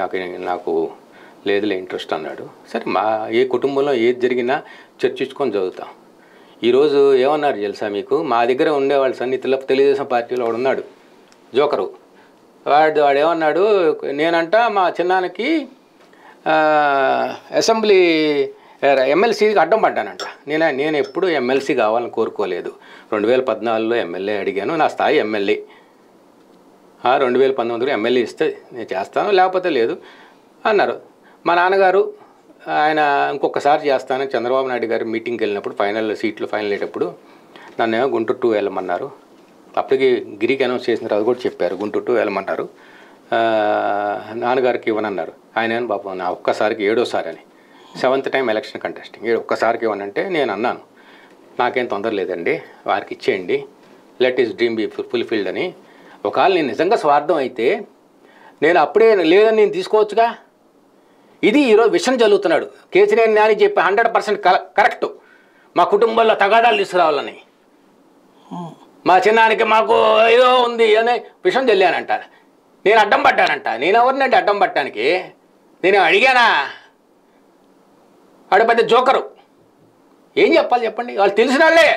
నాకు నాకు లేదులే ఇంట్రెస్ట్ అన్నాడు. సరే ఏ కుటుంబంలో ఏది జరిగినా చర్చించుకొని చదువుతాం. ఈరోజు ఏమన్నారు తెలుసా మీకు? మా దగ్గర ఉండేవాళ్ళు సన్నిహితుల్లో తెలుగుదేశం పార్టీలో వాడు ఉన్నాడు, జోకరు. వాడు ఏమన్నాడు, నేనంట మా చిన్నానికి అసెంబ్లీ ఎమ్మెల్సీకి అడ్డం పడ్డానంట. నేను ఎప్పుడు ఎమ్మెల్సీ కావాలని కోరుకోలేదు. 2014లో ఎమ్మెల్యే అడిగాను, నా స్థాయి ఎమ్మెల్యే. 2019లో ఎమ్మెల్యే ఇస్తే నేను చేస్తాను, లేకపోతే లేదు అన్నారు. మా నాన్నగారు ఆయన ఇంకొకసారి చేస్తానని చంద్రబాబు నాయుడు గారు మీటింగ్కి వెళ్ళినప్పుడు సీట్లు ఫైనల్ అయ్యేటప్పుడు నన్నేమో గుంటూరు 2 వెళ్ళమన్నారు. అప్పటికి గిరికి అనౌన్స్ చేసిన తర్వాత కూడా చెప్పారు గుంటూరు 2 వెళ్ళమన్నారు. నాన్నగారికి ఇవ్వనన్నారు. ఆయన ఏమో పాపం నా ఒక్కసారికి 7వ అని 7th టైం ఎలక్షన్ కంటెస్టింగ్ ఒక్కసారికి ఇవ్వనంటే నేను అన్నాను, నాకేం తొందర లేదండి, వారికి ఇచ్చేయండి, let his dream be fulfilled అని. ఒకవేళ నేను నిజంగా స్వార్థం అయితే నేను అప్పుడే లేదని నేను తీసుకోవచ్చుగా. ఇది ఈరోజు విషయం జరుగుతున్నాడు. కేసీఆర్ నాని చెప్పి 100% కరెక్ట్. మా కుటుంబంలో తగాదాలు తీసుకురావాలని, మా చిన్నానికి మాకు ఏదో ఉంది అనే విషయం చెల్లానంట. నేను అడ్డం పడ్డానంట. నేను ఎవరినంటే అడ్డం పట్టడానికి? నేను అడిగానా? ఆడ పెద్ద జోకరు. ఏం చెప్పాలి చెప్పండి? వాళ్ళు తెలిసిన వాళ్ళే.